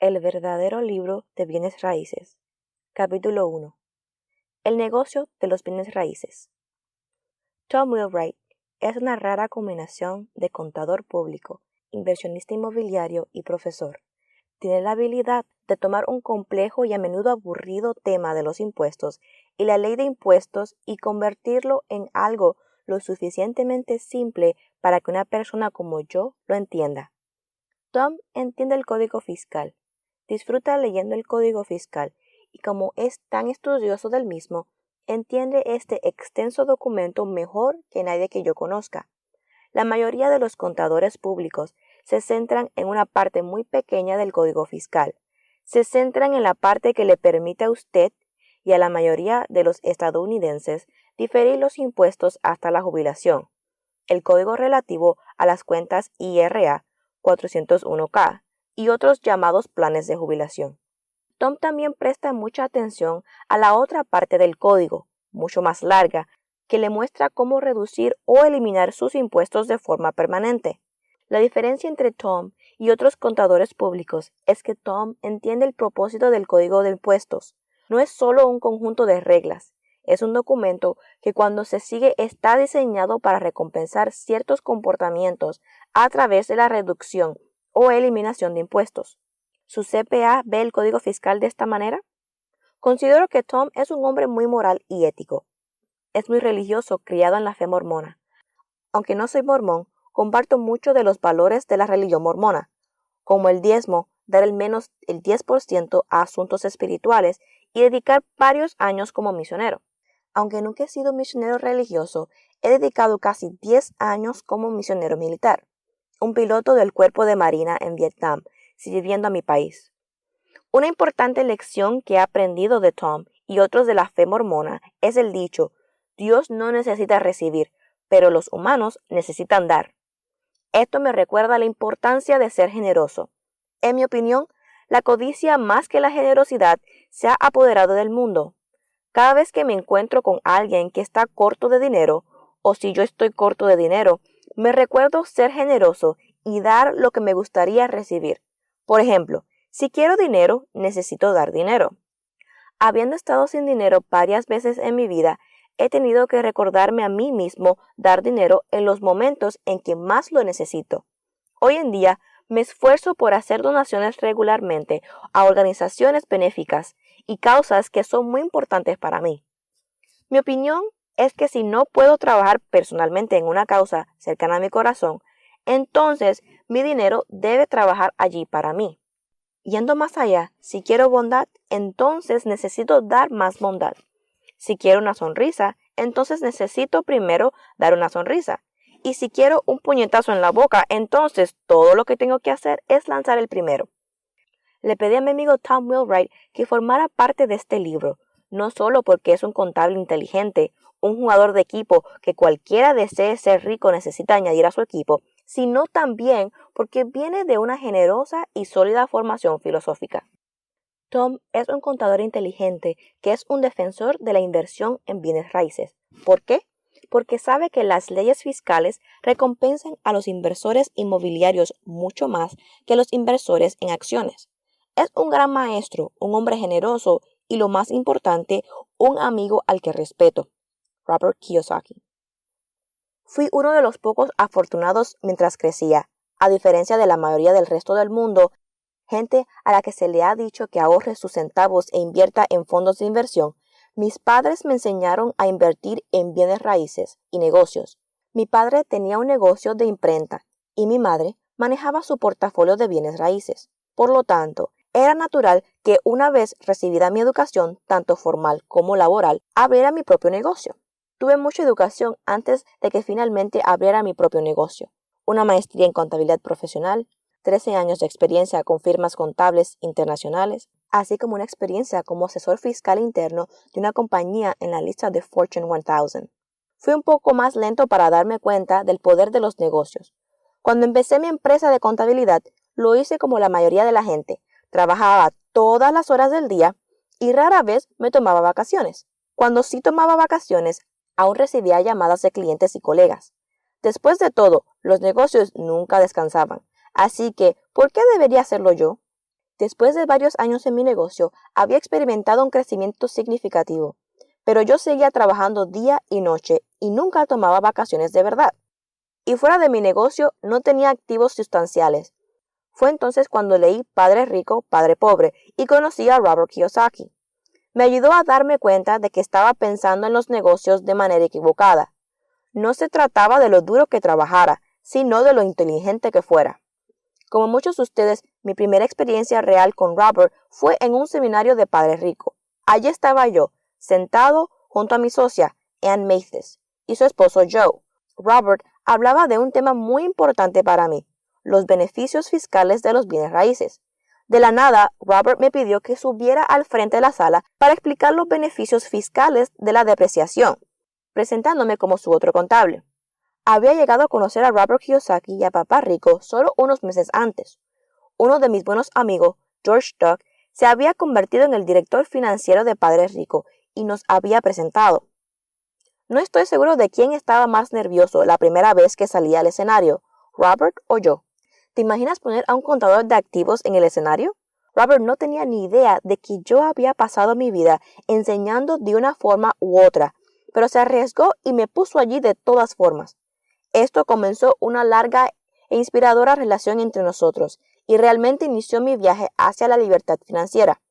El verdadero libro de bienes raíces. Capítulo 1. El negocio de los bienes raíces. Tom Wheelwright es una rara combinación de contador público, inversionista inmobiliario y profesor. Tiene la habilidad de tomar un complejo y a menudo aburrido tema de los impuestos y la ley de impuestos y convertirlo en algo lo suficientemente simple para que una persona como yo lo entienda. Tom entiende el código fiscal, disfruta leyendo el código fiscal y como es tan estudioso del mismo, entiende este extenso documento mejor que nadie que yo conozca. La mayoría de los contadores públicos se centran en una parte muy pequeña del código fiscal. Se centran en la parte que le permite a usted y a la mayoría de los estadounidenses diferir los impuestos hasta la jubilación. El código relativo a las cuentas IRA 401K y otros llamados planes de jubilación. Tom también presta mucha atención a la otra parte del código, mucho más larga, que le muestra cómo reducir o eliminar sus impuestos de forma permanente. La diferencia entre Tom y otros contadores públicos es que Tom entiende el propósito del código de impuestos. No es solo un conjunto de reglas, es un documento que cuando se sigue está diseñado para recompensar ciertos comportamientos a través de la reducción o eliminación de impuestos. ¿Su CPA ve el código fiscal de esta manera? Considero que Tom es un hombre muy moral y ético. Es muy religioso, criado en la fe mormona. Aunque no soy mormón, comparto mucho de los valores de la religión mormona, como el diezmo, dar al menos el 10% a asuntos espirituales y dedicar varios años como misionero. Aunque nunca he sido misionero religioso, he dedicado casi 10 años como misionero militar, un piloto del cuerpo de marina en Vietnam, sirviendo a mi país. Una importante lección que he aprendido de Tom y otros de la fe mormona es el dicho, Dios no necesita recibir, pero los humanos necesitan dar. Esto me recuerda la importancia de ser generoso. En mi opinión, la codicia más que la generosidad se ha apoderado del mundo. Cada vez que me encuentro con alguien que está corto de dinero, o si yo estoy corto de dinero, me recuerdo ser generoso y dar lo que me gustaría recibir. Por ejemplo, si quiero dinero, necesito dar dinero. Habiendo estado sin dinero varias veces en mi vida, he tenido que recordarme a mí mismo dar dinero en los momentos en que más lo necesito. Hoy en día, me esfuerzo por hacer donaciones regularmente a organizaciones benéficas y causas que son muy importantes para mí. Mi opinión es que si no puedo trabajar personalmente en una causa cercana a mi corazón, entonces mi dinero debe trabajar allí para mí. Yendo más allá, si quiero bondad, entonces necesito dar más bondad. Si quiero una sonrisa, entonces necesito primero dar una sonrisa. Y si quiero un puñetazo en la boca, entonces todo lo que tengo que hacer es lanzar el primero. Le pedí a mi amigo Tom Wheelwright que formara parte de este libro, no solo porque es un contable inteligente, un jugador de equipo que cualquiera desee ser rico necesita añadir a su equipo, sino también porque viene de una generosa y sólida formación filosófica. Tom es un contador inteligente que es un defensor de la inversión en bienes raíces. ¿Por qué? Porque sabe que las leyes fiscales recompensan a los inversores inmobiliarios mucho más que a los inversores en acciones. Es un gran maestro, un hombre generoso y, lo más importante, un amigo al que respeto. Robert Kiyosaki. Fui uno de los pocos afortunados mientras crecía. A diferencia de la mayoría del resto del mundo, gente a la que se le ha dicho que ahorre sus centavos e invierta en fondos de inversión, mis padres me enseñaron a invertir en bienes raíces y negocios. Mi padre tenía un negocio de imprenta y mi madre manejaba su portafolio de bienes raíces. Por lo tanto, era natural que una vez recibida mi educación, tanto formal como laboral, abriera mi propio negocio. Tuve mucha educación antes de que finalmente abriera mi propio negocio. Una maestría en contabilidad profesional, 13 años de experiencia con firmas contables internacionales, así como una experiencia como asesor fiscal interno de una compañía en la lista de Fortune 1000. Fui un poco más lento para darme cuenta del poder de los negocios. Cuando empecé mi empresa de contabilidad, lo hice como la mayoría de la gente. Trabajaba todas las horas del día y rara vez me tomaba vacaciones. Cuando sí tomaba vacaciones, aún recibía llamadas de clientes y colegas. Después de todo, los negocios nunca descansaban. Así que, ¿por qué debería hacerlo yo? Después de varios años en mi negocio, había experimentado un crecimiento significativo, pero yo seguía trabajando día y noche y nunca tomaba vacaciones de verdad. Y fuera de mi negocio no tenía activos sustanciales. Fue entonces cuando leí Padre Rico, Padre Pobre y conocí a Robert Kiyosaki. Me ayudó a darme cuenta de que estaba pensando en los negocios de manera equivocada. No se trataba de lo duro que trabajara, sino de lo inteligente que fuera. Como muchos de ustedes, mi primera experiencia real con Robert fue en un seminario de Padre Rico. Allí estaba yo, sentado junto a mi socia, Ann Mathis, y su esposo Joe. Robert hablaba de un tema muy importante para mí, los beneficios fiscales de los bienes raíces. De la nada, Robert me pidió que subiera al frente de la sala para explicar los beneficios fiscales de la depreciación, presentándome como su otro contable. Había llegado a conocer a Robert Kiyosaki y a Papá Rico solo unos meses antes. Uno de mis buenos amigos, George Duck, se había convertido en el director financiero de Padre Rico y nos había presentado. No estoy seguro de quién estaba más nervioso la primera vez que salía al escenario, Robert o yo. ¿Te imaginas poner a un contador de activos en el escenario? Robert no tenía ni idea de que yo había pasado mi vida enseñando de una forma u otra, pero se arriesgó y me puso allí de todas formas. Esto comenzó una larga e inspiradora relación entre nosotros y realmente inició mi viaje hacia la libertad financiera.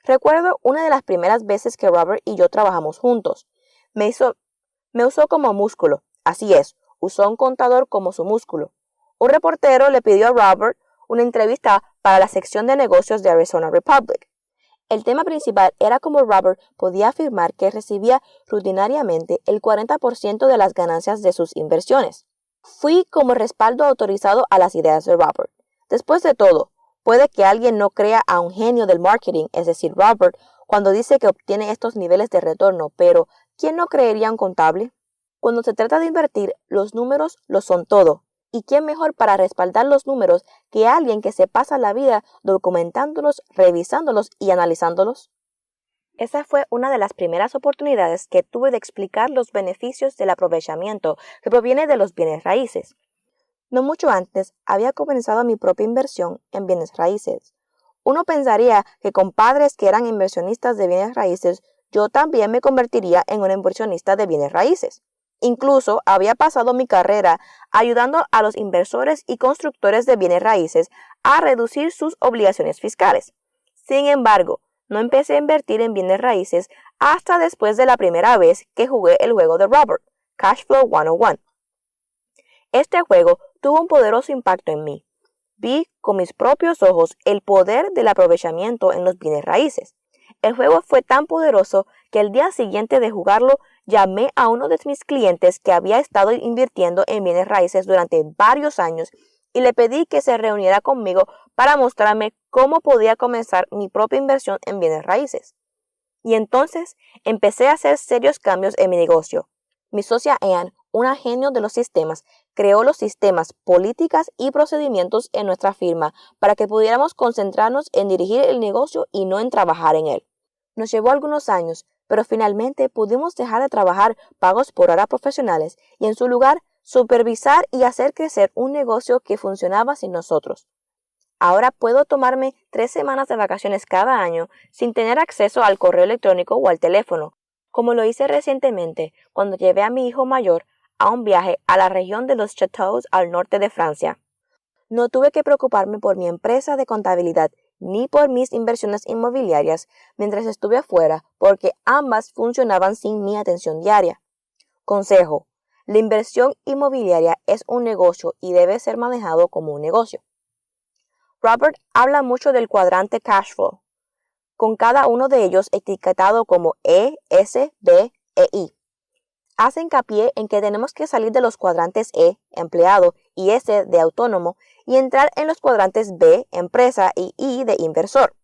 Recuerdo una de las primeras veces que Robert y yo trabajamos juntos. Me usó como músculo, así es, usó un contador como su músculo. Un reportero le pidió a Robert una entrevista para la sección de negocios de Arizona Republic. El tema principal era cómo Robert podía afirmar que recibía rutinariamente el 40% de las ganancias de sus inversiones. Fui como respaldo autorizado a las ideas de Robert. Después de todo, puede que alguien no crea a un genio del marketing, es decir, Robert, cuando dice que obtiene estos niveles de retorno, pero ¿quién no creería a un contable? Cuando se trata de invertir, los números lo son todo. ¿Y quién mejor para respaldar los números que alguien que se pasa la vida documentándolos, revisándolos y analizándolos? Esa fue una de las primeras oportunidades que tuve de explicar los beneficios del aprovechamiento que proviene de los bienes raíces. No mucho antes había comenzado mi propia inversión en bienes raíces. Uno pensaría que con padres que eran inversionistas de bienes raíces, yo también me convertiría en un inversionista de bienes raíces. Incluso había pasado mi carrera ayudando a los inversores y constructores de bienes raíces a reducir sus obligaciones fiscales. Sin embargo, no empecé a invertir en bienes raíces hasta después de la primera vez que jugué el juego de Robert, Cash Flow 101. Este juego tuvo un poderoso impacto en mí. Vi con mis propios ojos el poder del aprovechamiento en los bienes raíces. El juego fue tan poderoso que el día siguiente de jugarlo llamé a uno de mis clientes que había estado invirtiendo en bienes raíces durante varios años y le pedí que se reuniera conmigo para mostrarme cómo podía comenzar mi propia inversión en bienes raíces. Y entonces empecé a hacer serios cambios en mi negocio. Mi socia Ann, una genio de los sistemas, creó los sistemas, políticas y procedimientos en nuestra firma para que pudiéramos concentrarnos en dirigir el negocio y no en trabajar en él. Nos llevó algunos años, pero finalmente pudimos dejar de trabajar pagos por hora profesionales y en su lugar supervisar y hacer crecer un negocio que funcionaba sin nosotros. Ahora puedo tomarme 3 semanas de vacaciones cada año sin tener acceso al correo electrónico o al teléfono, como lo hice recientemente cuando llevé a mi hijo mayor a un viaje a la región de los Châteaux al norte de Francia. No tuve que preocuparme por mi empresa de contabilidad ni por mis inversiones inmobiliarias mientras estuve afuera porque ambas funcionaban sin mi atención diaria. Consejo: la inversión inmobiliaria es un negocio y debe ser manejado como un negocio. Robert habla mucho del cuadrante cash flow, con cada uno de ellos etiquetado como E, S, B e I. Hace hincapié en que tenemos que salir de los cuadrantes E, empleado, y S de autónomo, y entrar en los cuadrantes B, empresa, y I de inversor.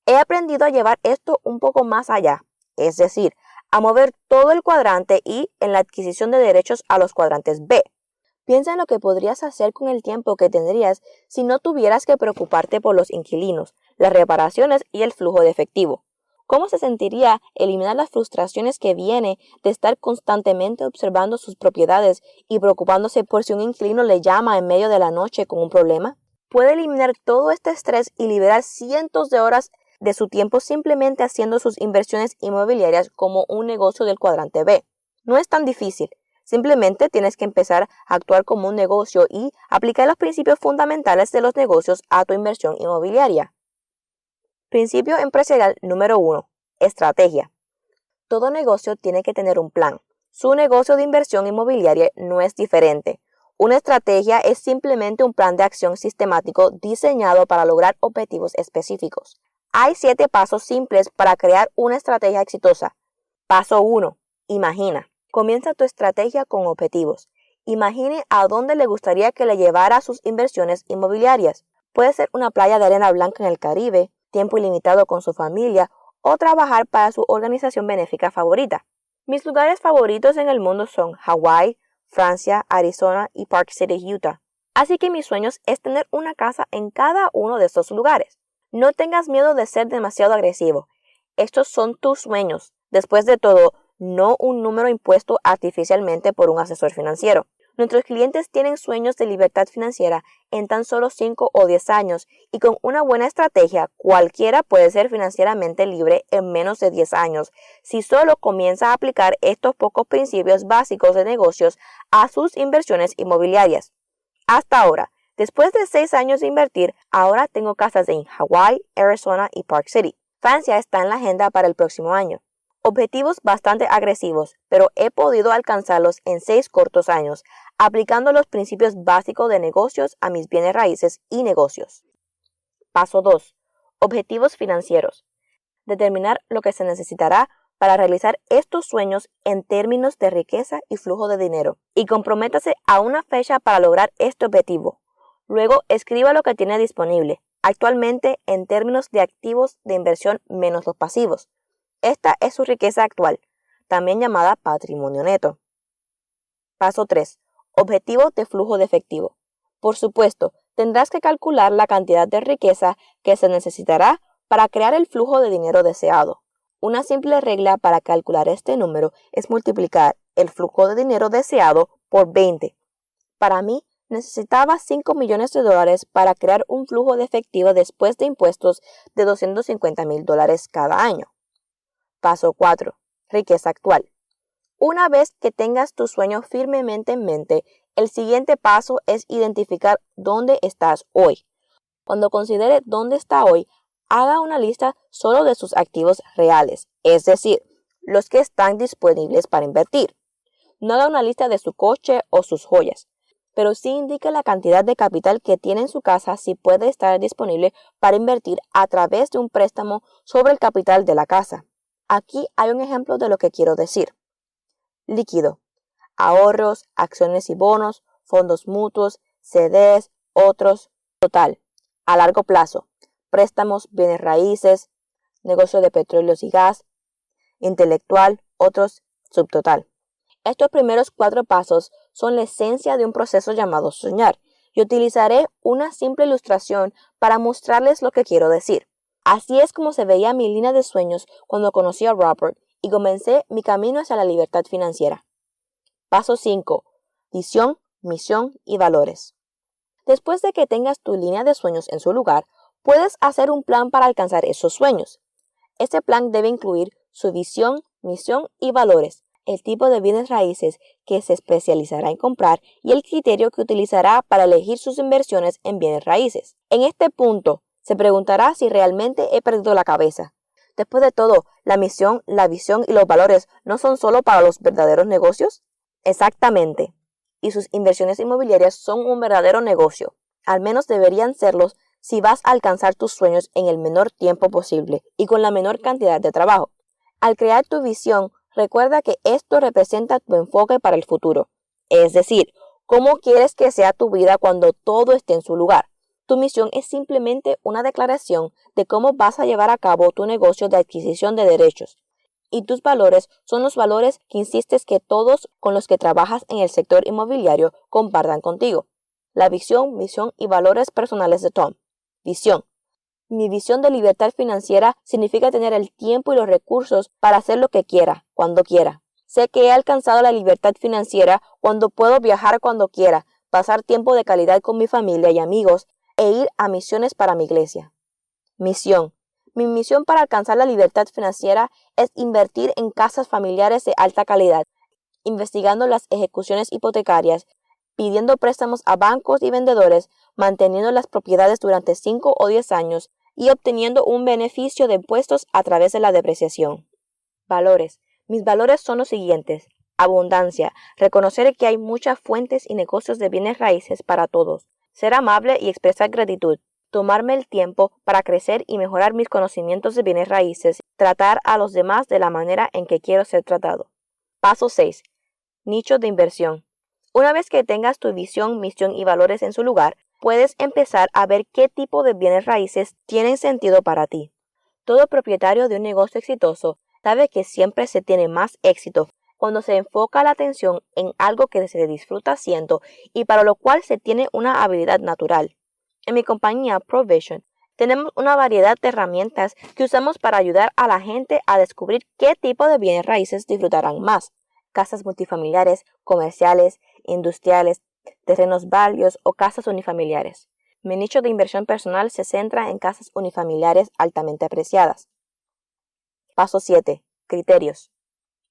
He aprendido a llevar esto un poco más allá, es decir, a mover todo el cuadrante I en la adquisición de derechos a los cuadrantes B. Piensa en lo que podrías hacer con el tiempo que tendrías si no tuvieras que preocuparte por los inquilinos, las reparaciones y el flujo de efectivo. ¿Cómo se sentiría eliminar las frustraciones que viene de estar constantemente observando sus propiedades y preocupándose por si un inquilino le llama en medio de la noche con un problema? puede eliminar todo este estrés y liberar cientos de horas de su tiempo simplemente haciendo sus inversiones inmobiliarias como un negocio del cuadrante B. No es tan difícil. Simplemente tienes que empezar a actuar como un negocio y aplicar los principios fundamentales de los negocios a tu inversión inmobiliaria. Principio empresarial número 1. Estrategia. Todo negocio tiene que tener un plan. Su negocio de inversión inmobiliaria no es diferente. Una estrategia es simplemente un plan de acción sistemático diseñado para lograr objetivos específicos. Hay 7 pasos simples para crear una estrategia exitosa. Paso 1. Imagina. Comienza tu estrategia con objetivos. Imagine a dónde le gustaría que le llevara sus inversiones inmobiliarias. Puede ser una playa de arena blanca en el Caribe, tiempo ilimitado con su familia o trabajar para su organización benéfica favorita. Mis lugares favoritos en el mundo son Hawái, Francia, Arizona y Park City, Utah. Así que mis sueños es tener una casa en cada uno de estos lugares. No tengas miedo de ser demasiado agresivo. Estos son tus sueños. Después de todo, no un número impuesto artificialmente por un asesor financiero. Nuestros clientes tienen sueños de libertad financiera en tan solo 5 o 10 años y con una buena estrategia cualquiera puede ser financieramente libre en menos de 10 años si solo comienza a aplicar estos pocos principios básicos de negocios a sus inversiones inmobiliarias. Hasta ahora, después de 6 años de invertir, ahora tengo casas en Hawái, Arizona y Park City. Francia está en la agenda para el próximo año. Objetivos bastante agresivos, pero he podido alcanzarlos en 6 cortos años, aplicando los principios básicos de negocios a mis bienes raíces y negocios. Paso 2. Objetivos financieros. Determinar lo que se necesitará para realizar estos sueños en términos de riqueza y flujo de dinero, y comprométase a una fecha para lograr este objetivo. Luego, escriba lo que tiene disponible, actualmente en términos de activos de inversión menos los pasivos. Esta es su riqueza actual, también llamada patrimonio neto. Paso 3. Objetivo de flujo de efectivo. Por supuesto, tendrás que calcular la cantidad de riqueza que se necesitará para crear el flujo de dinero deseado. Una simple regla para calcular este número es multiplicar el flujo de dinero deseado por 20. Para mí, necesitaba $5 millones para crear un flujo de efectivo después de impuestos de $250,000 cada año. Paso 4. Riqueza actual. Una vez que tengas tu sueño firmemente en mente, el siguiente paso es identificar dónde estás hoy. Cuando considere dónde está hoy, haga una lista solo de sus activos reales, es decir, los que están disponibles para invertir. No haga una lista de su coche o sus joyas, pero sí indique la cantidad de capital que tiene en su casa si puede estar disponible para invertir a través de un préstamo sobre el capital de la casa. Aquí hay un ejemplo de lo que quiero decir. Líquido. Ahorros, acciones y bonos, fondos mutuos, CDs, otros. Total. A largo plazo. Préstamos, bienes raíces, negocio de petróleos y gas, intelectual, otros, subtotal. Estos primeros 4 pasos son la esencia de un proceso llamado soñar y utilizaré una simple ilustración para mostrarles lo que quiero decir. Así es como se veía mi línea de sueños cuando conocí a Robert y comencé mi camino hacia la libertad financiera. Paso 5. Visión, misión y valores. Después de que tengas tu línea de sueños en su lugar, puedes hacer un plan para alcanzar esos sueños. Este plan debe incluir su visión, misión y valores, el tipo de bienes raíces que se especializará en comprar y el criterio que utilizará para elegir sus inversiones en bienes raíces. En este punto, se preguntará si realmente he perdido la cabeza. Después de todo, ¿la misión, la visión y los valores no son solo para los verdaderos negocios? Exactamente. Y sus inversiones inmobiliarias son un verdadero negocio. Al menos deberían serlos si vas a alcanzar tus sueños en el menor tiempo posible y con la menor cantidad de trabajo. Al crear tu visión, recuerda que esto representa tu enfoque para el futuro. Es decir, cómo quieres que sea tu vida cuando todo esté en su lugar. Tu misión es simplemente una declaración de cómo vas a llevar a cabo tu negocio de adquisición de derechos. Y tus valores son los valores que insistes que todos con los que trabajas en el sector inmobiliario compartan contigo. La visión, misión y valores personales de Tom. Visión. Mi visión de libertad financiera significa tener el tiempo y los recursos para hacer lo que quiera, cuando quiera. Sé que he alcanzado la libertad financiera cuando puedo viajar cuando quiera, pasar tiempo de calidad con mi familia y amigos, e ir a misiones para mi iglesia. Misión. Mi misión para alcanzar la libertad financiera es invertir en casas familiares de alta calidad, investigando las ejecuciones hipotecarias, pidiendo préstamos a bancos y vendedores, manteniendo las propiedades durante 5 o 10 años y obteniendo un beneficio de impuestos a través de la depreciación. Valores. Mis valores son los siguientes. Abundancia. Reconocer que hay muchas fuentes y negocios de bienes raíces para todos. Ser amable y expresar gratitud. Tomarme el tiempo para crecer y mejorar mis conocimientos de bienes raíces. Tratar a los demás de la manera en que quiero ser tratado. Paso 6. Nicho de inversión. Una vez que tengas tu visión, misión y valores en su lugar, puedes empezar a ver qué tipo de bienes raíces tienen sentido para ti. Todo propietario de un negocio exitoso sabe que siempre se tiene más éxito cuando se enfoca la atención en algo que se disfruta haciendo y para lo cual se tiene una habilidad natural. En mi compañía ProVision tenemos una variedad de herramientas que usamos para ayudar a la gente a descubrir qué tipo de bienes raíces disfrutarán más. Casas multifamiliares, comerciales, industriales, terrenos baldíos o casas unifamiliares. Mi nicho de inversión personal se centra en casas unifamiliares altamente apreciadas. Paso 7. Criterios.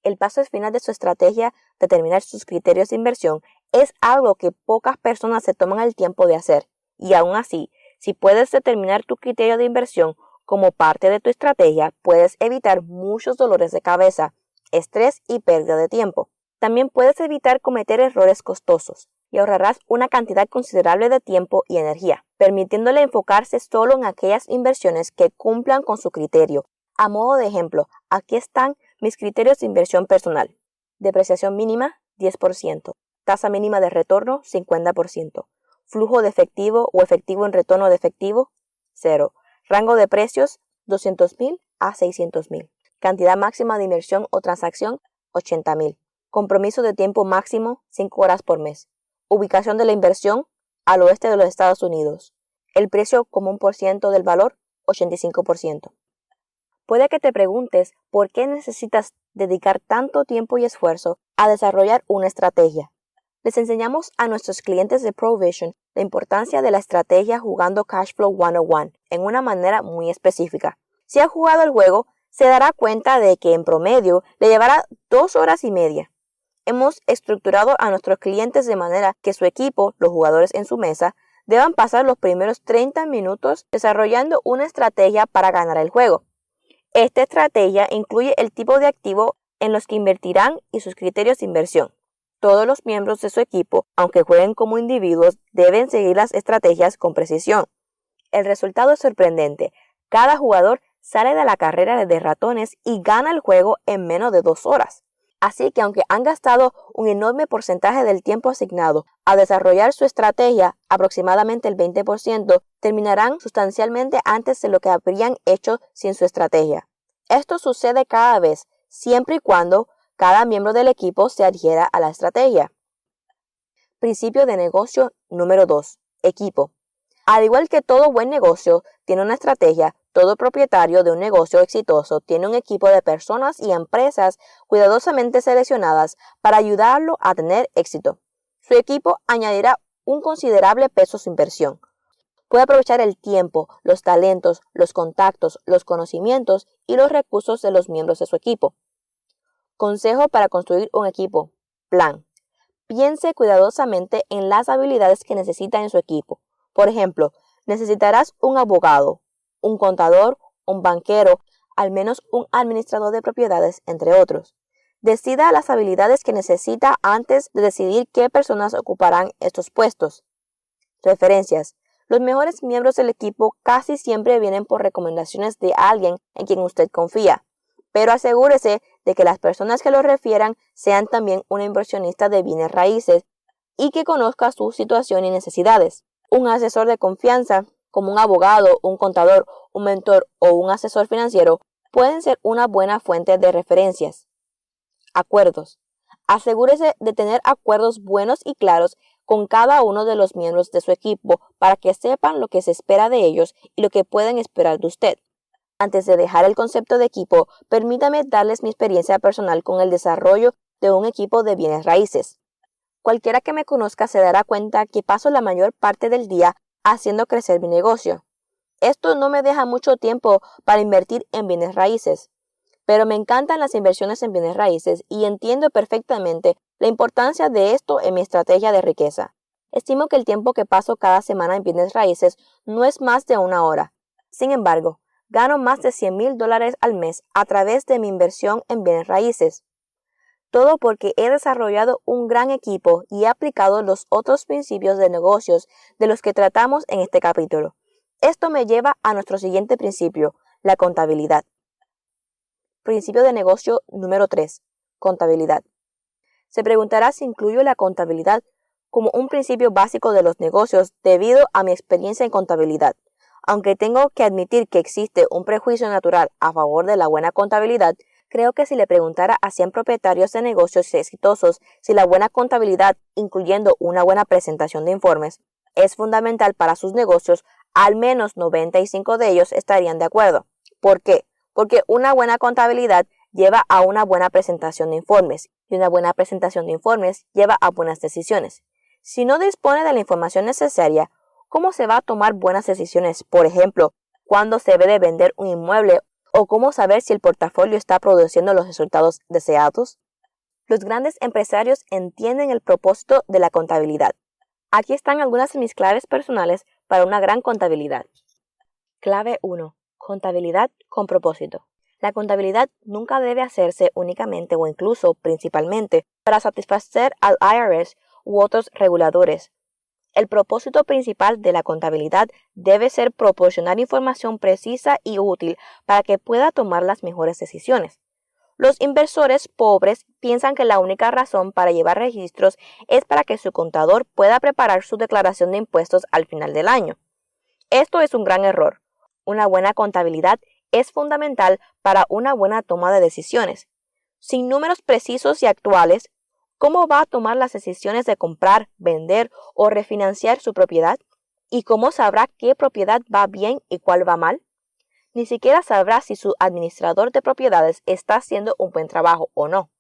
El paso final de su estrategia, determinar sus criterios de inversión, es algo que pocas personas se toman el tiempo de hacer. Y aún así, si puedes determinar tu criterio de inversión como parte de tu estrategia, puedes evitar muchos dolores de cabeza, estrés y pérdida de tiempo. También puedes evitar cometer errores costosos y ahorrarás una cantidad considerable de tiempo y energía, permitiéndole enfocarse solo en aquellas inversiones que cumplan con su criterio. A modo de ejemplo, aquí están mis criterios de inversión personal. Depreciación mínima, 10%. Tasa mínima de retorno, 50%. Flujo de efectivo o efectivo en retorno de efectivo, 0. Rango de precios, 200,000 a 600,000. Cantidad máxima de inversión o transacción, 80,000. Compromiso de tiempo máximo, 5 horas por mes. Ubicación de la inversión, al oeste de los Estados Unidos. El precio como un por ciento del valor, 85%. Puede que te preguntes por qué necesitas dedicar tanto tiempo y esfuerzo a desarrollar una estrategia. Les enseñamos a nuestros clientes de ProVision la importancia de la estrategia jugando Cashflow 101 en una manera muy específica. Si ha jugado el juego, se dará cuenta de que en promedio le llevará 2 horas y media. Hemos estructurado a nuestros clientes de manera que su equipo, los jugadores en su mesa, deban pasar los primeros 30 minutos desarrollando una estrategia para ganar el juego. Esta estrategia incluye el tipo de activo en los que invertirán y sus criterios de inversión. Todos los miembros de su equipo, aunque jueguen como individuos, deben seguir las estrategias con precisión. El resultado es sorprendente. Cada jugador sale de la carrera de ratones y gana el juego en menos de 2 horas. Así que aunque han gastado un enorme porcentaje del tiempo asignado a desarrollar su estrategia, aproximadamente el 20%, terminarán sustancialmente antes de lo que habrían hecho sin su estrategia. Esto sucede cada vez, siempre y cuando cada miembro del equipo se adhiera a la estrategia. Principio de negocio número 2. Equipo. Al igual que todo buen negocio tiene una estrategia, todo propietario de un negocio exitoso tiene un equipo de personas y empresas cuidadosamente seleccionadas para ayudarlo a tener éxito. Su equipo añadirá un considerable peso a su inversión. Puede aprovechar el tiempo, los talentos, los contactos, los conocimientos y los recursos de los miembros de su equipo. Consejo para construir un equipo. Plan. Piense cuidadosamente en las habilidades que necesita en su equipo. Por ejemplo, necesitarás un abogado, un contador, un banquero, al menos un administrador de propiedades, entre otros. Decida las habilidades que necesita antes de decidir qué personas ocuparán estos puestos. Referencias. Los mejores miembros del equipo casi siempre vienen por recomendaciones de alguien en quien usted confía, pero asegúrese de que las personas que lo refieran sean también una inversionista de bienes raíces y que conozca su situación y necesidades. Un asesor de confianza, como un abogado, un contador, un mentor o un asesor financiero, pueden ser una buena fuente de referencias. Acuerdos. Asegúrese de tener acuerdos buenos y claros con cada uno de los miembros de su equipo para que sepan lo que se espera de ellos y lo que pueden esperar de usted. Antes de dejar el concepto de equipo, permítame darles mi experiencia personal con el desarrollo de un equipo de bienes raíces. Cualquiera que me conozca se dará cuenta que paso la mayor parte del día haciendo crecer mi negocio. Esto no me deja mucho tiempo para invertir en bienes raíces, pero me encantan las inversiones en bienes raíces y entiendo perfectamente la importancia de esto en mi estrategia de riqueza. Estimo que el tiempo que paso cada semana en bienes raíces no es más de 1 hora. Sin embargo, gano más de $100,000 al mes a través de mi inversión en bienes raíces. Todo porque he desarrollado un gran equipo y he aplicado los otros principios de negocios de los que tratamos en este capítulo. Esto me lleva a nuestro siguiente principio, la contabilidad. Principio de negocio número 3. Contabilidad. Se preguntará si incluyo la contabilidad como un principio básico de los negocios debido a mi experiencia en contabilidad. Aunque tengo que admitir que existe un prejuicio natural a favor de la buena contabilidad, creo que si le preguntara a 100 propietarios de negocios exitosos si la buena contabilidad, incluyendo una buena presentación de informes, es fundamental para sus negocios, al menos 95 de ellos estarían de acuerdo. ¿Por qué? Porque una buena contabilidad lleva a una buena presentación de informes y una buena presentación de informes lleva a buenas decisiones. Si no dispone de la información necesaria, ¿cómo se va a tomar buenas decisiones? Por ejemplo, ¿cuándo se debe vender un inmueble o cómo saber si el portafolio está produciendo los resultados deseados? Los grandes empresarios entienden el propósito de la contabilidad. Aquí están algunas de mis claves personales para una gran contabilidad. Clave 1. Contabilidad con propósito. La contabilidad nunca debe hacerse únicamente o incluso principalmente para satisfacer al IRS u otros reguladores. El propósito principal de la contabilidad debe ser proporcionar información precisa y útil para que pueda tomar las mejores decisiones. Los inversores pobres piensan que la única razón para llevar registros es para que su contador pueda preparar su declaración de impuestos al final del año. Esto es un gran error. Una buena contabilidad es fundamental para una buena toma de decisiones. Sin números precisos y actuales, ¿cómo va a tomar las decisiones de comprar, vender o refinanciar su propiedad? ¿Y cómo sabrá qué propiedad va bien y cuál va mal? Ni siquiera sabrá si su administrador de propiedades está haciendo un buen trabajo o no.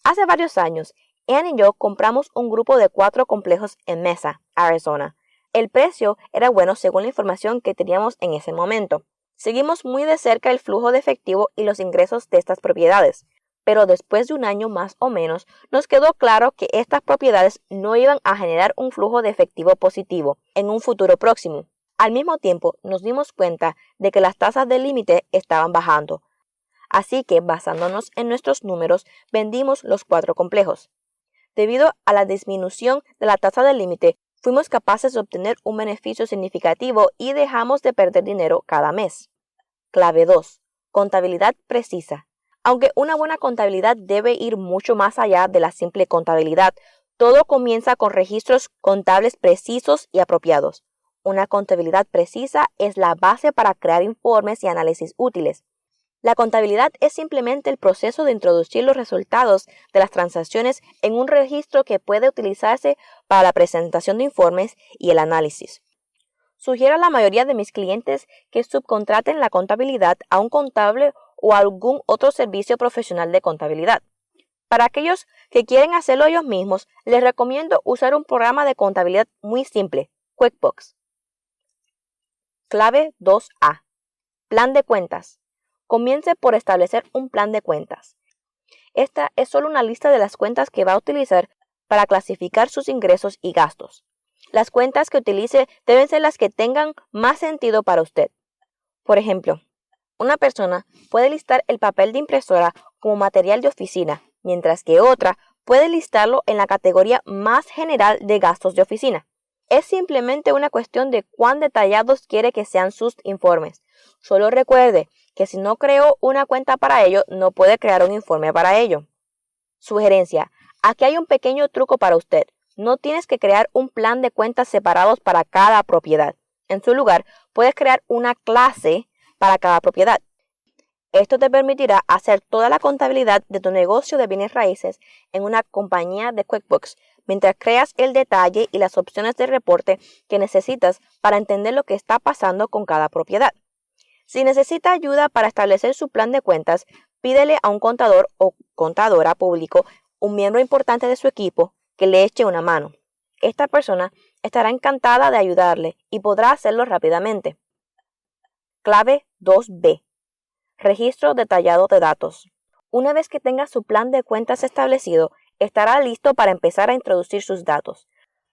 Hace varios años, Ann y yo compramos un grupo de 4 complejos en Mesa, Arizona. El precio era bueno según la información que teníamos en ese momento. Seguimos muy de cerca el flujo de efectivo y los ingresos de estas propiedades, pero después de un año más o menos nos quedó claro que estas propiedades no iban a generar un flujo de efectivo positivo en un futuro próximo. Al mismo tiempo nos dimos cuenta de que las tasas de límite estaban bajando, así que basándonos en nuestros números vendimos los 4 complejos. Debido a la disminución de la tasa de límite, fuimos capaces de obtener un beneficio significativo y dejamos de perder dinero cada mes. Clave 2. Contabilidad precisa. Aunque una buena contabilidad debe ir mucho más allá de la simple contabilidad, todo comienza con registros contables precisos y apropiados. Una contabilidad precisa es la base para crear informes y análisis útiles. La contabilidad es simplemente el proceso de introducir los resultados de las transacciones en un registro que puede utilizarse para la presentación de informes y el análisis. Sugiero a la mayoría de mis clientes que subcontraten la contabilidad a un contable o a algún otro servicio profesional de contabilidad. Para aquellos que quieren hacerlo ellos mismos, les recomiendo usar un programa de contabilidad muy simple, QuickBooks. Clave 2A. Plan de cuentas. Comience por establecer un plan de cuentas. Esta es solo una lista de las cuentas que va a utilizar para clasificar sus ingresos y gastos. Las cuentas que utilice deben ser las que tengan más sentido para usted. Por ejemplo, una persona puede listar el papel de impresora como material de oficina, mientras que otra puede listarlo en la categoría más general de gastos de oficina. Es simplemente una cuestión de cuán detallados quiere que sean sus informes. Solo recuerde que si no creó una cuenta para ello, no puede crear un informe para ello. Sugerencia: aquí hay un pequeño truco para usted. No tienes que crear un plan de cuentas separados para cada propiedad. En su lugar, puedes crear una clase para cada propiedad. Esto te permitirá hacer toda la contabilidad de tu negocio de bienes raíces en una compañía de QuickBooks, mientras creas el detalle y las opciones de reporte que necesitas para entender lo que está pasando con cada propiedad. Si necesita ayuda para establecer su plan de cuentas, pídele a un contador o contadora público, un miembro importante de su equipo, que le eche una mano. Esta persona estará encantada de ayudarle y podrá hacerlo rápidamente. Clave 2B. Registro detallado de datos. Una vez que tenga su plan de cuentas establecido, estará listo para empezar a introducir sus datos.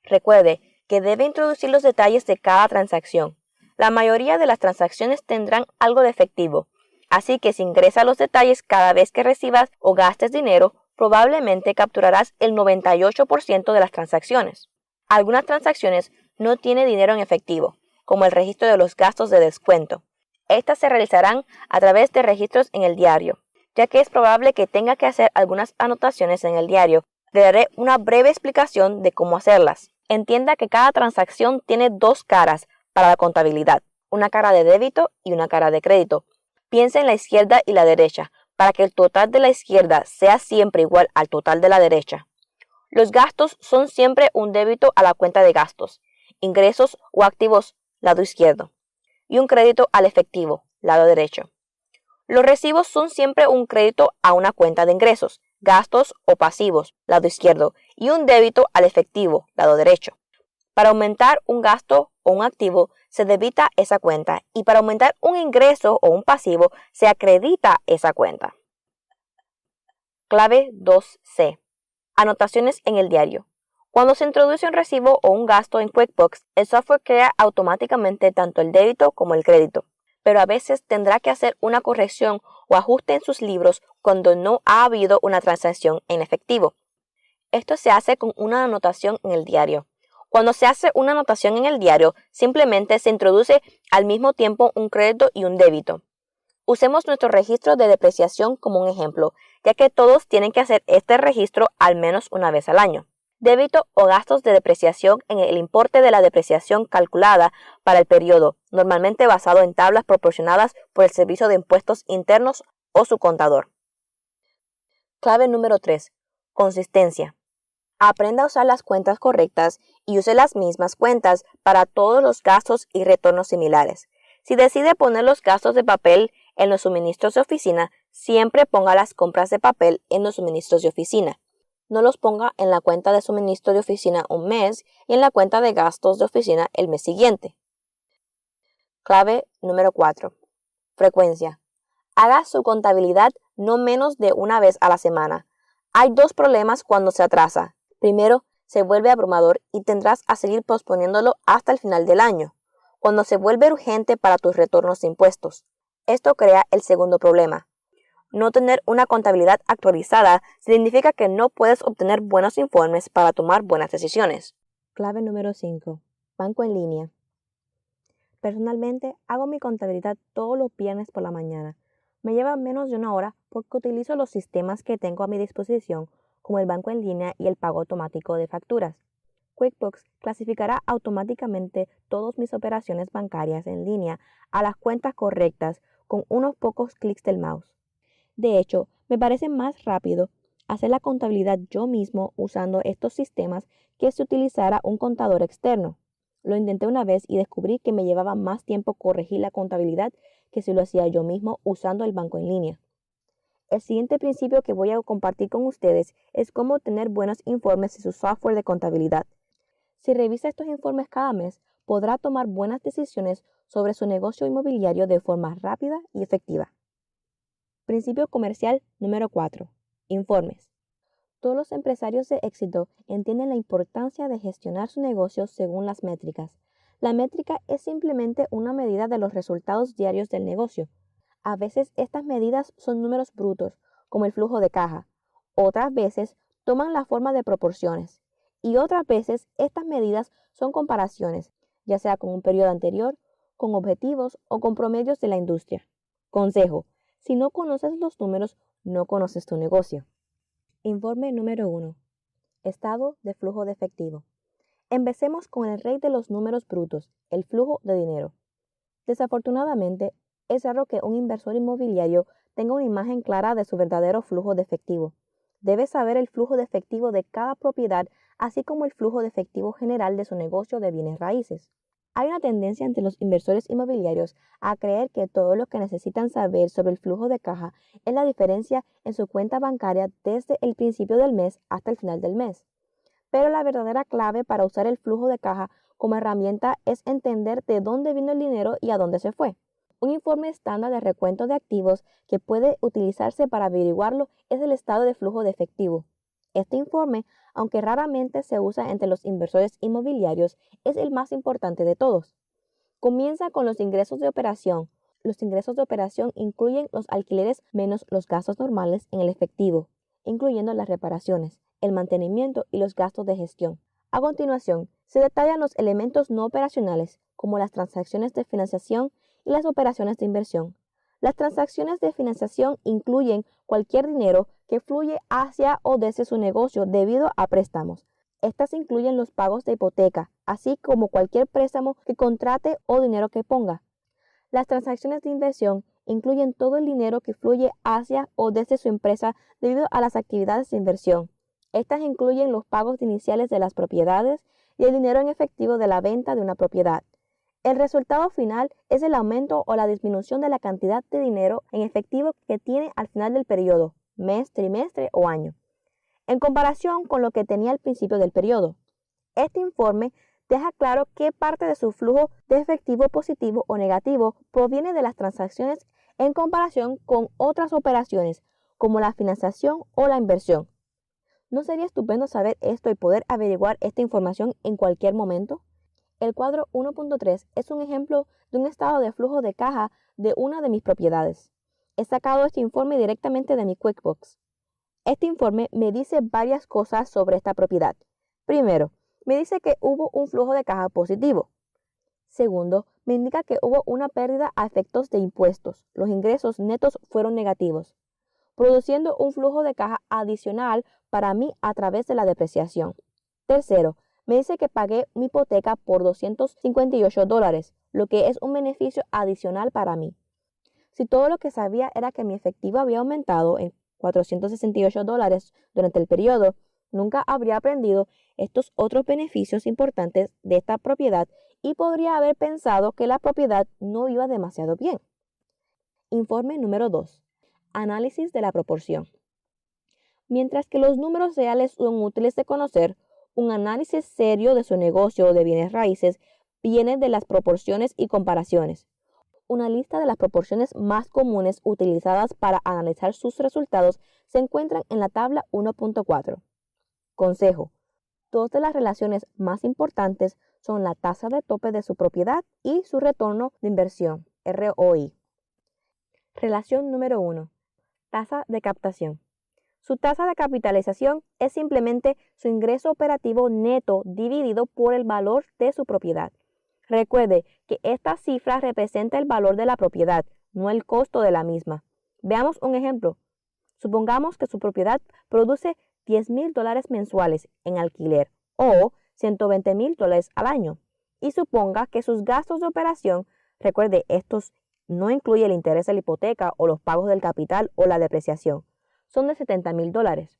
Recuerde que debe introducir los detalles de cada transacción. La mayoría de las transacciones tendrán algo de efectivo, así que si ingresa los detalles cada vez que recibas o gastes dinero, probablemente capturarás el 98% de las transacciones. Algunas transacciones no tienen dinero en efectivo, como el registro de los gastos de descuento. Estas se realizarán a través de registros en el diario. Ya que es probable que tenga que hacer algunas anotaciones en el diario, le daré una breve explicación de cómo hacerlas. Entienda que cada transacción tiene dos caras para la contabilidad, una cara de débito y una cara de crédito. Piensa en la izquierda y la derecha, para que el total de la izquierda sea siempre igual al total de la derecha. Los gastos son siempre un débito a la cuenta de gastos, ingresos o activos, lado izquierdo, y un crédito al efectivo, lado derecho. Los recibos son siempre un crédito a una cuenta de ingresos, gastos o pasivos, lado izquierdo, y un débito al efectivo, lado derecho. Para aumentar un gasto o un activo, se debita esa cuenta, y para aumentar un ingreso o un pasivo, se acredita esa cuenta. Clave 2C. Anotaciones en el diario. Cuando se introduce un recibo o un gasto en QuickBooks, el software crea automáticamente tanto el débito como el crédito, pero a veces tendrá que hacer una corrección o ajuste en sus libros cuando no ha habido una transacción en efectivo. Esto se hace con una anotación en el diario. Cuando se hace una anotación en el diario, simplemente se introduce al mismo tiempo un crédito y un débito. Usemos nuestro registro de depreciación como un ejemplo, ya que todos tienen que hacer este registro al menos una vez al año. Débito o gastos de depreciación en el importe de la depreciación calculada para el periodo, normalmente basado en tablas proporcionadas por el Servicio de Impuestos Internos o su contador. Clave número 3. Consistencia. Aprenda a usar las cuentas correctas y use las mismas cuentas para todos los gastos y retornos similares. Si decide poner los gastos de papel en los suministros de oficina, siempre ponga las compras de papel en los suministros de oficina. No los ponga en la cuenta de suministro de oficina un mes y en la cuenta de gastos de oficina el mes siguiente. Clave número 4. Frecuencia. Haga su contabilidad no menos de una vez a la semana. Hay dos problemas cuando se atrasa. Primero, se vuelve abrumador y tendrás a seguir posponiéndolo hasta el final del año, cuando se vuelve urgente para tus retornos de impuestos. Esto crea el segundo problema. No tener una contabilidad actualizada significa que no puedes obtener buenos informes para tomar buenas decisiones. Clave número 5. Banco en línea. Personalmente, hago mi contabilidad todos los viernes por la mañana. Me lleva menos de una hora porque utilizo los sistemas que tengo a mi disposición, como el banco en línea y el pago automático de facturas. QuickBooks clasificará automáticamente todas mis operaciones bancarias en línea a las cuentas correctas con unos pocos clics del mouse. De hecho, me parece más rápido hacer la contabilidad yo mismo usando estos sistemas que si utilizara un contador externo. Lo intenté una vez y descubrí que me llevaba más tiempo corregir la contabilidad que si lo hacía yo mismo usando el banco en línea. El siguiente principio que voy a compartir con ustedes es cómo obtener buenos informes de su software de contabilidad. Si revisa estos informes cada mes, podrá tomar buenas decisiones sobre su negocio inmobiliario de forma rápida y efectiva. Principio comercial número 4. Informes. Todos los empresarios de éxito entienden la importancia de gestionar su negocio según las métricas. La métrica es simplemente una medida de los resultados diarios del negocio. A veces estas medidas son números brutos, como el flujo de caja. Otras veces toman la forma de proporciones. Y otras veces estas medidas son comparaciones, ya sea con un periodo anterior, con objetivos o con promedios de la industria. Consejo: si no conoces los números, no conoces tu negocio. Informe número 1. Estado de flujo de efectivo. Empecemos con el rey de los números brutos, el flujo de dinero. Desafortunadamente, es raro que un inversor inmobiliario tenga una imagen clara de su verdadero flujo de efectivo. Debe saber el flujo de efectivo de cada propiedad, así como el flujo de efectivo general de su negocio de bienes raíces. Hay una tendencia entre los inversores inmobiliarios a creer que todo lo que necesitan saber sobre el flujo de caja es la diferencia en su cuenta bancaria desde el principio del mes hasta el final del mes. Pero la verdadera clave para usar el flujo de caja como herramienta es entender de dónde vino el dinero y a dónde se fue. Un informe estándar de recuento de activos que puede utilizarse para averiguarlo es el estado de flujo de efectivo. Este informe, aunque raramente se usa entre los inversores inmobiliarios, es el más importante de todos. Comienza con los ingresos de operación. Los ingresos de operación incluyen los alquileres menos los gastos normales en el efectivo, incluyendo las reparaciones, el mantenimiento y los gastos de gestión. A continuación, se detallan los elementos no operacionales, como las transacciones de financiación y las operaciones de inversión. Las transacciones de financiación incluyen cualquier dinero que fluye hacia o desde su negocio debido a préstamos. Estas incluyen los pagos de hipoteca, así como cualquier préstamo que contrate o dinero que ponga. Las transacciones de inversión incluyen todo el dinero que fluye hacia o desde su empresa debido a las actividades de inversión. Estas incluyen los pagos iniciales de las propiedades y el dinero en efectivo de la venta de una propiedad. El resultado final es el aumento o la disminución de la cantidad de dinero en efectivo que tiene al final del periodo, mes, trimestre o año, en comparación con lo que tenía al principio del periodo. Este informe deja claro qué parte de su flujo de efectivo positivo o negativo proviene de las transacciones en comparación con otras operaciones, como la financiación o la inversión. ¿No sería estupendo saber esto y poder averiguar esta información en cualquier momento? El cuadro 1.3 es un ejemplo de un estado de flujo de caja de una de mis propiedades. He sacado este informe directamente de mi QuickBooks. Este informe me dice varias cosas sobre esta propiedad. Primero, me dice que hubo un flujo de caja positivo. Segundo, me indica que hubo una pérdida a efectos de impuestos. Los ingresos netos fueron negativos, produciendo un flujo de caja adicional para mí a través de la depreciación. Tercero, me dice que pagué mi hipoteca por $258, lo que es un beneficio adicional para mí. Si todo lo que sabía era que mi efectivo había aumentado en $468 durante el periodo, nunca habría aprendido estos otros beneficios importantes de esta propiedad y podría haber pensado que la propiedad no iba demasiado bien. Informe número 2. Análisis de la proporción. Mientras que los números reales son útiles de conocer, un análisis serio de su negocio de bienes raíces viene de las proporciones y comparaciones. Una lista de las proporciones más comunes utilizadas para analizar sus resultados se encuentran en la tabla 1.4. Consejo: dos de las relaciones más importantes son la tasa de tope de su propiedad y su retorno de inversión, ROI. Relación número 1. Tasa de captación. Su tasa de capitalización es simplemente su ingreso operativo neto dividido por el valor de su propiedad. Recuerde que esta cifra representa el valor de la propiedad, no el costo de la misma. Veamos un ejemplo. Supongamos que su propiedad produce $10,000 mensuales en alquiler o $120,000 al año. Y suponga que sus gastos de operación, recuerde, estos no incluyen el interés de la hipoteca o los pagos del capital o la depreciación, son de $70,000.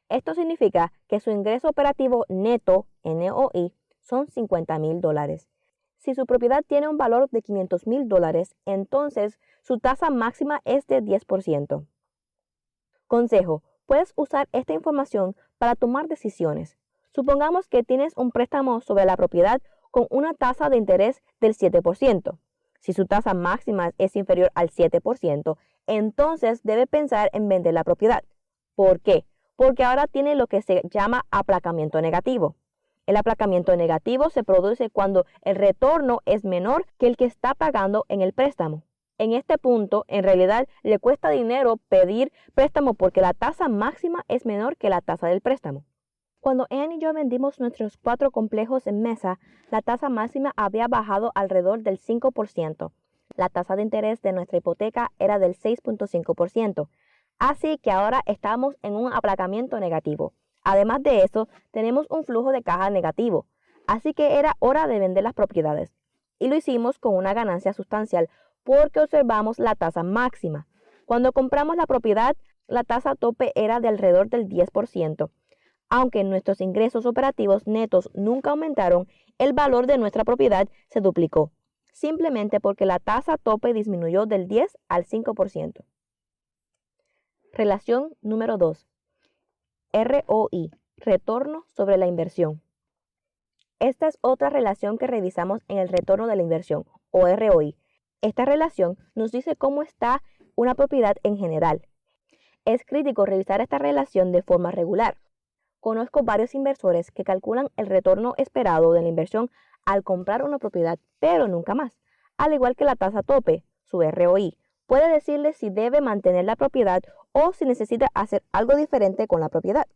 Esto significa que su ingreso operativo neto, NOI, son $50,000. Si su propiedad tiene un valor de $500,000, entonces su tasa máxima es de 10%. Consejo: puedes usar esta información para tomar decisiones. Supongamos que tienes un préstamo sobre la propiedad con una tasa de interés del 7%. Si su tasa máxima es inferior al 7%, entonces debe pensar en vender la propiedad. ¿Por qué? Porque ahora tiene lo que se llama aplacamiento negativo. El aplacamiento negativo se produce cuando el retorno es menor que el que está pagando en el préstamo. En este punto, en realidad, le cuesta dinero pedir préstamo porque la tasa máxima es menor que la tasa del préstamo. Cuando Anne y yo vendimos nuestros 4 complejos en Mesa, la tasa máxima había bajado alrededor del 5%. La tasa de interés de nuestra hipoteca era del 6.5%. Así que ahora estamos en un aplacamiento negativo. Además de eso, tenemos un flujo de caja negativo. Así que era hora de vender las propiedades. Y lo hicimos con una ganancia sustancial porque observamos la tasa máxima. Cuando compramos la propiedad, la tasa tope era de alrededor del 10%. Aunque nuestros ingresos operativos netos nunca aumentaron, el valor de nuestra propiedad se duplicó, simplemente porque la tasa tope disminuyó del 10 al 5%. Relación número 2. ROI, retorno sobre la inversión. Esta es otra relación que revisamos en el retorno de la inversión, o ROI. Esta relación nos dice cómo está una propiedad en general. Es crítico revisar esta relación de forma regular. Conozco varios inversores que calculan el retorno esperado de la inversión al comprar una propiedad, pero nunca más. Al igual que la tasa tope, su ROI, puede decirle si debe mantener la propiedad o si necesita hacer algo diferente con la propiedad.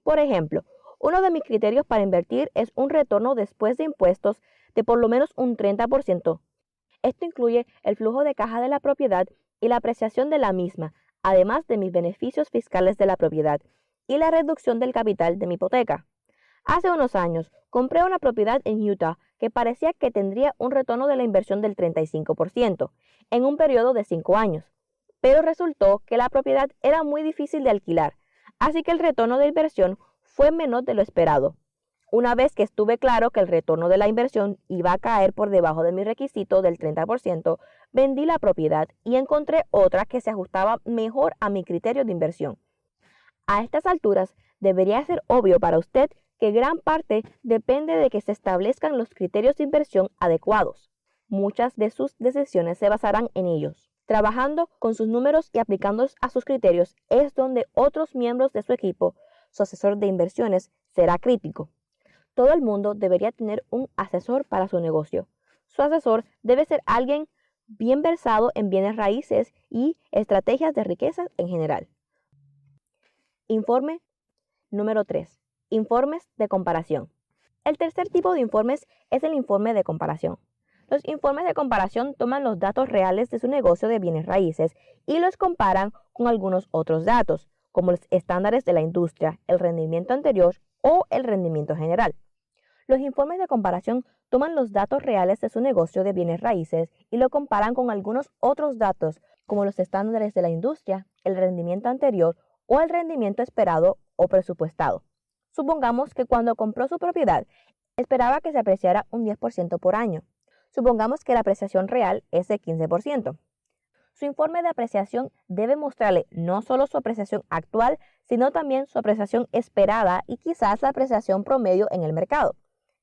Por ejemplo, uno de mis criterios para invertir es un retorno después de impuestos de por lo menos un 30%. Esto incluye el flujo de caja de la propiedad y la apreciación de la misma, además de mis beneficios fiscales de la propiedad y la reducción del capital de mi hipoteca. Hace unos años, compré una propiedad en Utah que parecía que tendría un retorno de la inversión del 35% en un periodo de 5 años, pero resultó que la propiedad era muy difícil de alquilar, así que el retorno de inversión fue menor de lo esperado. Una vez que estuve claro que el retorno de la inversión iba a caer por debajo de mi requisito del 30%, vendí la propiedad y encontré otra que se ajustaba mejor a mi criterio de inversión. A estas alturas, debería ser obvio para usted que gran parte depende de que se establezcan los criterios de inversión adecuados. Muchas de sus decisiones se basarán en ellos. Trabajando con sus números y aplicándolos a sus criterios es donde otros miembros de su equipo, su asesor de inversiones, será crítico. Todo el mundo debería tener un asesor para su negocio. Su asesor debe ser alguien bien versado en bienes raíces y estrategias de riqueza en general. Informe número 3. Informes de comparación. El tercer tipo de informes es el informe de comparación. Los informes de comparación toman los datos reales de su negocio de bienes raíces y los comparan con algunos otros datos, como los estándares de la industria, el rendimiento anterior o el rendimiento general. Los informes de comparación toman los datos reales de su negocio de bienes raíces y lo comparan con algunos otros datos, como los estándares de la industria, el rendimiento anterior o el rendimiento esperado o presupuestado. Supongamos que cuando compró su propiedad, esperaba que se apreciara un 10% por año. Supongamos que la apreciación real es de 15%. Su informe de apreciación debe mostrarle no solo su apreciación actual, sino también su apreciación esperada y quizás la apreciación promedio en el mercado.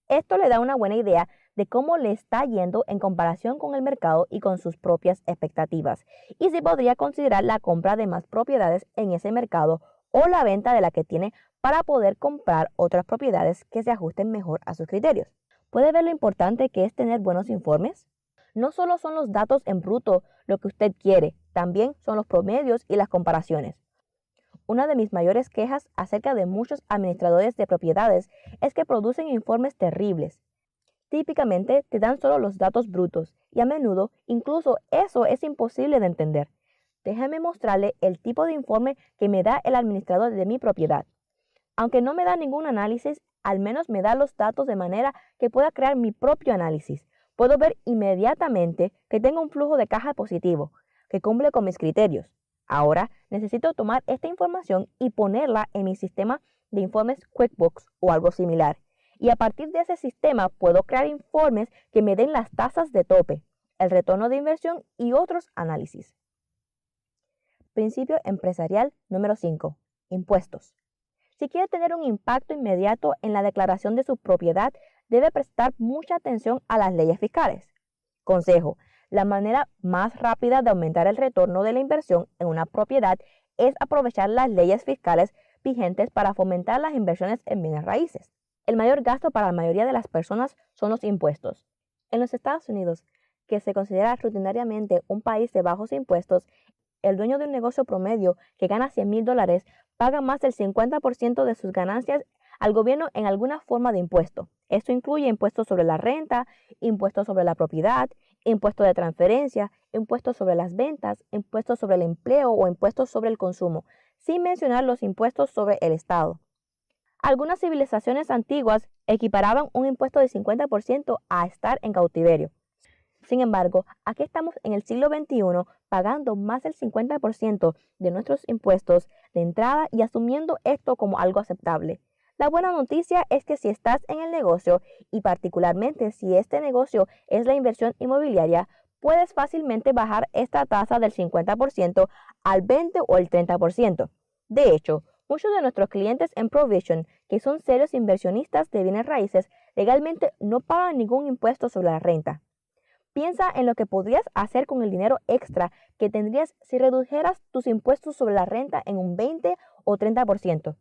Esto le da una buena idea de cómo le está yendo en comparación con el mercado y con sus propias expectativas, y si podría considerar la compra de más propiedades en ese mercado o la venta de la que tiene para poder comprar otras propiedades que se ajusten mejor a sus criterios. ¿Puede ver lo importante que es tener buenos informes? No solo son los datos en bruto lo que usted quiere, también son los promedios y las comparaciones. Una de mis mayores quejas acerca de muchos administradores de propiedades es que producen informes terribles. Típicamente te dan solo los datos brutos y a menudo incluso eso es imposible de entender. Déjame mostrarle el tipo de informe que me da el administrador de mi propiedad. Aunque no me da ningún análisis, al menos me da los datos de manera que pueda crear mi propio análisis. Puedo ver inmediatamente que tengo un flujo de caja positivo, que cumple con mis criterios. Ahora necesito tomar esta información y ponerla en mi sistema de informes QuickBooks o algo similar. Y a partir de ese sistema puedo crear informes que me den las tasas de tope, el retorno de inversión y otros análisis. Principio empresarial número 5. Impuestos. Si quiere tener un impacto inmediato en la declaración de su propiedad, debe prestar mucha atención a las leyes fiscales. Consejo: la manera más rápida de aumentar el retorno de la inversión en una propiedad es aprovechar las leyes fiscales vigentes para fomentar las inversiones en bienes raíces. El mayor gasto para la mayoría de las personas son los impuestos. En los Estados Unidos, que se considera rutinariamente un país de bajos impuestos, el dueño de un negocio promedio que gana $100,000 paga más del 50% de sus ganancias al gobierno en alguna forma de impuesto. Esto incluye impuestos sobre la renta, impuestos sobre la propiedad, impuestos de transferencia, impuestos sobre las ventas, impuestos sobre el empleo o impuestos sobre el consumo, sin mencionar los impuestos sobre el Estado. Algunas civilizaciones antiguas equiparaban un impuesto de 50% a estar en cautiverio. Sin embargo, aquí estamos en el siglo XXI pagando más del 50% de nuestros impuestos de entrada y asumiendo esto como algo aceptable. La buena noticia es que si estás en el negocio, y particularmente si este negocio es la inversión inmobiliaria, puedes fácilmente bajar esta tasa del 50% al 20 o el 30%. De hecho, muchos de nuestros clientes en Provision, que son serios inversionistas de bienes raíces, legalmente no pagan ningún impuesto sobre la renta. Piensa en lo que podrías hacer con el dinero extra que tendrías si redujeras tus impuestos sobre la renta en un 20 o 30%.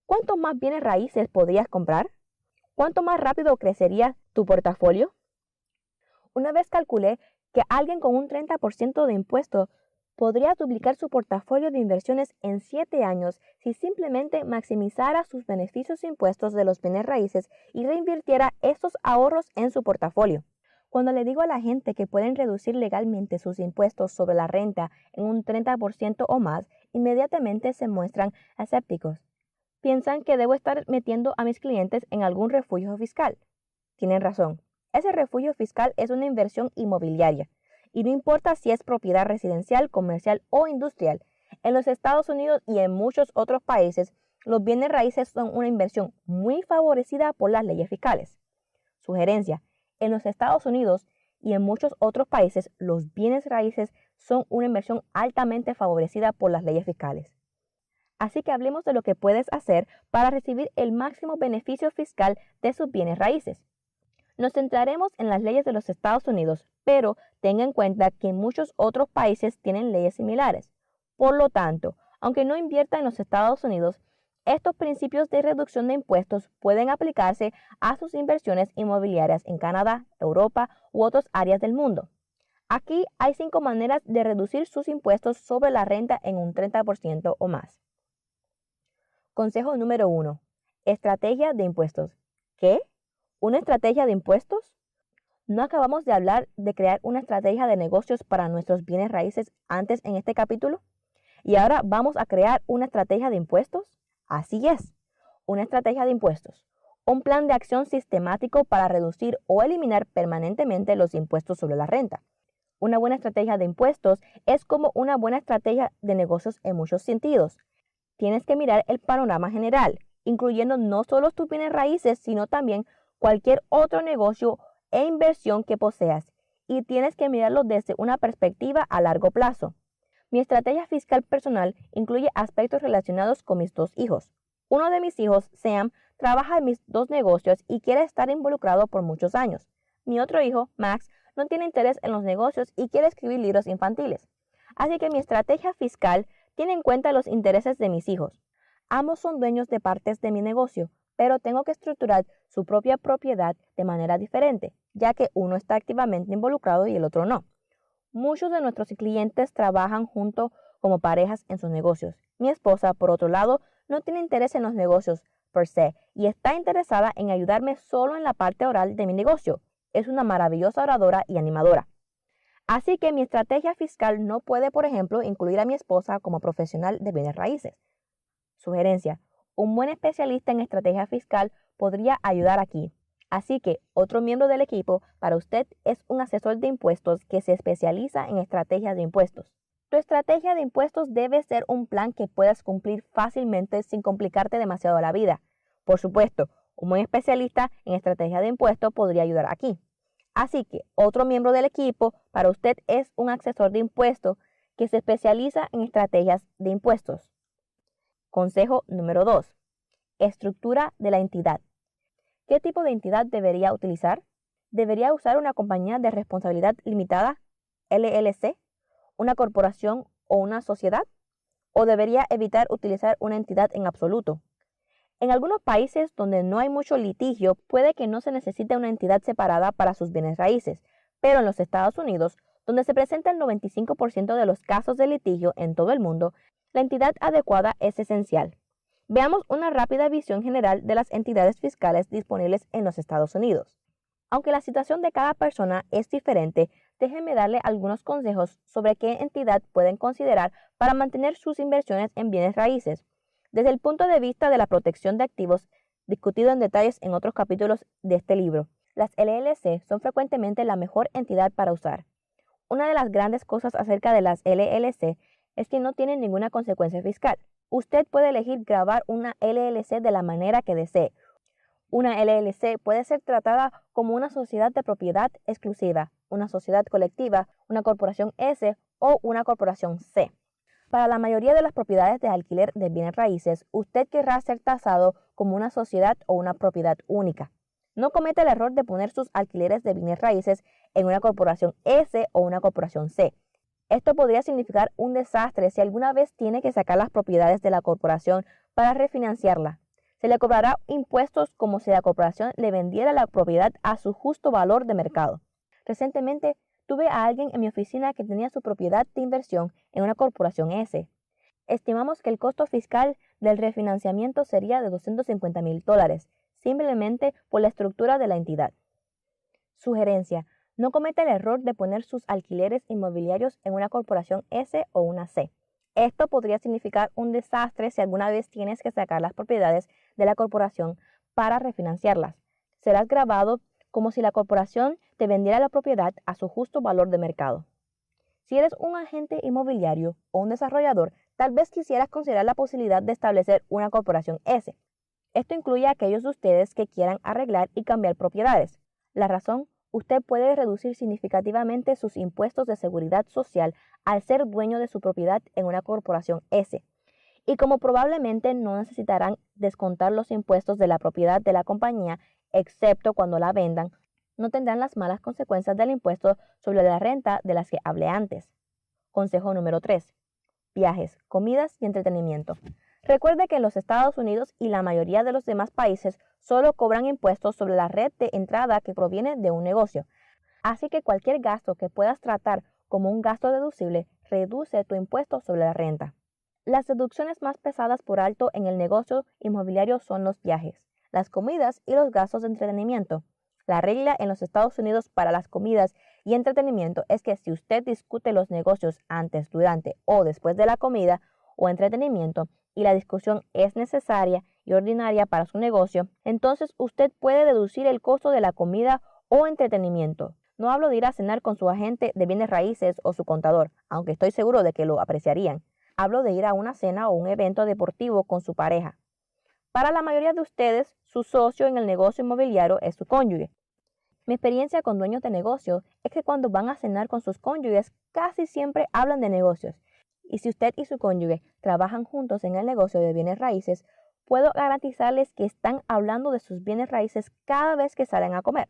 ¿Cuántos más bienes raíces podrías comprar? ¿Cuánto más rápido crecería tu portafolio? Una vez calculé que alguien con un 30% de impuestos podría duplicar su portafolio de inversiones en 7 años si simplemente maximizara sus beneficios impuestos de los bienes raíces y reinvirtiera estos ahorros en su portafolio. Cuando le digo a la gente que pueden reducir legalmente sus impuestos sobre la renta en un 30% o más, inmediatamente se muestran escépticos. Piensan que debo estar metiendo a mis clientes en algún refugio fiscal. Tienen razón. Ese refugio fiscal es una inversión inmobiliaria. Y no importa si es propiedad residencial, comercial o industrial, en los Estados Unidos y en muchos otros países, los bienes raíces son una inversión muy favorecida por las leyes fiscales. Sugerencia: en los Estados Unidos y en muchos otros países, los bienes raíces son una inversión altamente favorecida por las leyes fiscales. Así que hablemos de lo que puedes hacer para recibir el máximo beneficio fiscal de sus bienes raíces. Nos centraremos en las leyes de los Estados Unidos, pero tenga en cuenta que muchos otros países tienen leyes similares. Por lo tanto, aunque no invierta en los Estados Unidos, estos principios de reducción de impuestos pueden aplicarse a sus inversiones inmobiliarias en Canadá, Europa u otras áreas del mundo. Aquí hay 5 maneras de reducir sus impuestos sobre la renta en un 30% o más. Consejo número 1. Estrategia de impuestos. ¿Qué? ¿Una estrategia de impuestos? ¿No acabamos de hablar de crear una estrategia de negocios para nuestros bienes raíces antes en este capítulo? ¿Y ahora vamos a crear una estrategia de impuestos? Así es, una estrategia de impuestos. Un plan de acción sistemático para reducir o eliminar permanentemente los impuestos sobre la renta. Una buena estrategia de impuestos es como una buena estrategia de negocios en muchos sentidos. Tienes que mirar el panorama general, incluyendo no solo tus bienes raíces, sino también cualquier otro negocio e inversión que poseas, y tienes que mirarlo desde una perspectiva a largo plazo. Mi estrategia fiscal personal incluye aspectos relacionados con mis 2 hijos. Uno de mis hijos, Sam, trabaja en mis 2 negocios y quiere estar involucrado por muchos años. Mi otro hijo, Max, no tiene interés en los negocios y quiere escribir libros infantiles. Así que mi estrategia fiscal tiene en cuenta los intereses de mis hijos. Ambos son dueños de partes de mi negocio, pero tengo que estructurar su propia propiedad de manera diferente, ya que uno está activamente involucrado y el otro no. Muchos de nuestros clientes trabajan juntos como parejas en sus negocios. Mi esposa, por otro lado, no tiene interés en los negocios per se y está interesada en ayudarme solo en la parte oral de mi negocio. Es una maravillosa oradora y animadora. Así que mi estrategia fiscal no puede, por ejemplo, incluir a mi esposa como profesional de bienes raíces. Sugerencia: un buen especialista en estrategia fiscal podría ayudar aquí. Así que otro miembro del equipo para usted es un asesor de impuestos que se especializa en estrategias de impuestos. Tu estrategia de impuestos debe ser un plan que puedas cumplir fácilmente sin complicarte demasiado la vida. Por supuesto, un buen especialista en estrategia de impuestos podría ayudar aquí. Así que otro miembro del equipo para usted es un asesor de impuestos que se especializa en estrategias de impuestos. Consejo número 2. Estructura de la entidad. ¿Qué tipo de entidad debería utilizar? ¿Debería usar una compañía de responsabilidad limitada, LLC, una corporación o una sociedad? ¿O debería evitar utilizar una entidad en absoluto? En algunos países donde no hay mucho litigio, puede que no se necesite una entidad separada para sus bienes raíces, pero en los Estados Unidos, donde se presenta el 95% de los casos de litigio en todo el mundo, la entidad adecuada es esencial. Veamos una rápida visión general de las entidades fiscales disponibles en los Estados Unidos. Aunque la situación de cada persona es diferente, déjenme darle algunos consejos sobre qué entidad pueden considerar para mantener sus inversiones en bienes raíces. Desde el punto de vista de la protección de activos, discutido en detalles en otros capítulos de este libro, las LLC son frecuentemente la mejor entidad para usar. Una de las grandes cosas acerca de las LLC es que no tienen ninguna consecuencia fiscal. Usted puede elegir grabar una LLC de la manera que desee. Una LLC puede ser tratada como una sociedad de propiedad exclusiva, una sociedad colectiva, una corporación S o una corporación C. Para la mayoría de las propiedades de alquiler de bienes raíces, usted querrá ser tasado como una sociedad o una propiedad única. No cometa el error de poner sus alquileres de bienes raíces en una corporación S o una corporación C. Esto podría significar un desastre si alguna vez tiene que sacar las propiedades de la corporación para refinanciarla. Se le cobrará impuestos como si la corporación le vendiera la propiedad a su justo valor de mercado. Recientemente tuve a alguien en mi oficina que tenía su propiedad de inversión en una corporación S. Estimamos que el costo fiscal del refinanciamiento sería de $250,000, simplemente por la estructura de la entidad. Sugerencia: no cometa el error de poner sus alquileres inmobiliarios en una corporación S o una C. Esto podría significar un desastre si alguna vez tienes que sacar las propiedades de la corporación para refinanciarlas. Serás grabado como si la corporación te vendiera la propiedad a su justo valor de mercado. Si eres un agente inmobiliario o un desarrollador, tal vez quisieras considerar la posibilidad de establecer una corporación S. Esto incluye a aquellos de ustedes que quieran arreglar y cambiar propiedades. La razón: usted puede reducir significativamente sus impuestos de seguridad social al ser dueño de su propiedad en una corporación S. Y como probablemente no necesitarán descontar los impuestos de la propiedad de la compañía, excepto cuando la vendan, no tendrán las malas consecuencias del impuesto sobre la renta de las que hablé antes. Consejo número 3. Viajes, comidas y entretenimiento. Recuerde que en los Estados Unidos y la mayoría de los demás países solo cobran impuestos sobre la red de entrada que proviene de un negocio. Así que cualquier gasto que puedas tratar como un gasto deducible reduce tu impuesto sobre la renta. Las deducciones más pesadas por alto en el negocio inmobiliario son los viajes, las comidas y los gastos de entretenimiento. La regla en los Estados Unidos para las comidas y entretenimiento es que si usted discute los negocios antes, durante o después de la comida o entretenimiento y la discusión es necesaria y ordinaria para su negocio, entonces usted puede deducir el costo de la comida o entretenimiento. No hablo de ir a cenar con su agente de bienes raíces o su contador, aunque estoy seguro de que lo apreciarían. Hablo de ir a una cena o un evento deportivo con su pareja. Para la mayoría de ustedes, su socio en el negocio inmobiliario es su cónyuge. Mi experiencia con dueños de negocios es que cuando van a cenar con sus cónyuges, casi siempre hablan de negocios. Y si usted y su cónyuge trabajan juntos en el negocio de bienes raíces, puedo garantizarles que están hablando de sus bienes raíces cada vez que salen a comer.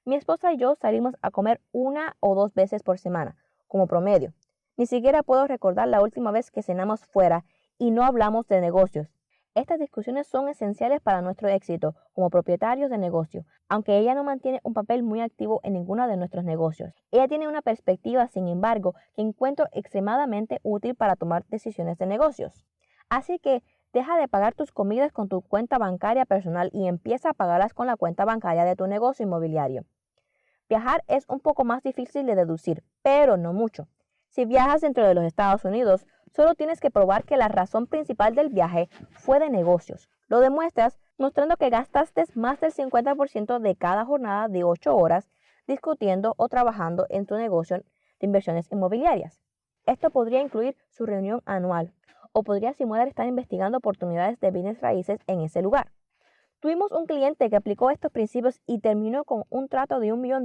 Mi esposa y yo salimos a comer 1 o 2 veces por semana, como promedio. Ni siquiera puedo recordar la última vez que cenamos fuera y no hablamos de negocios. Estas discusiones son esenciales para nuestro éxito como propietarios de negocio, aunque ella no mantiene un papel muy activo en ninguno de nuestros negocios. Ella tiene una perspectiva, sin embargo, que encuentro extremadamente útil para tomar decisiones de negocios. Así que deja de pagar tus comidas con tu cuenta bancaria personal y empieza a pagarlas con la cuenta bancaria de tu negocio inmobiliario. Viajar es un poco más difícil de deducir, pero no mucho. Si viajas dentro de los Estados Unidos, solo tienes que probar que la razón principal del viaje fue de negocios. Lo demuestras mostrando que gastaste más del 50% de cada jornada de 8 horas discutiendo o trabajando en tu negocio de inversiones inmobiliarias. Esto podría incluir su reunión anual o podría simular estar investigando oportunidades de bienes raíces en ese lugar. Tuvimos un cliente que aplicó estos principios y terminó con un trato de $1 millón.